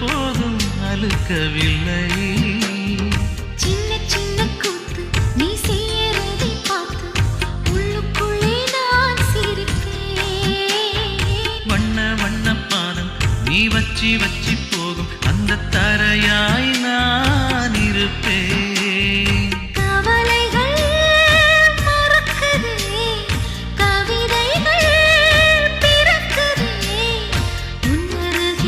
போதும் அழுக்கவில்லை. சின்ன சின்ன கூத்து நீ செய்யறதை பார்த்து உள்ளுக்குள்ளே நான் சிரிப்பேன். வண்ண வண்ண பாதம் நீ வச்சி வச்சி போகும் அந்த தரையாய்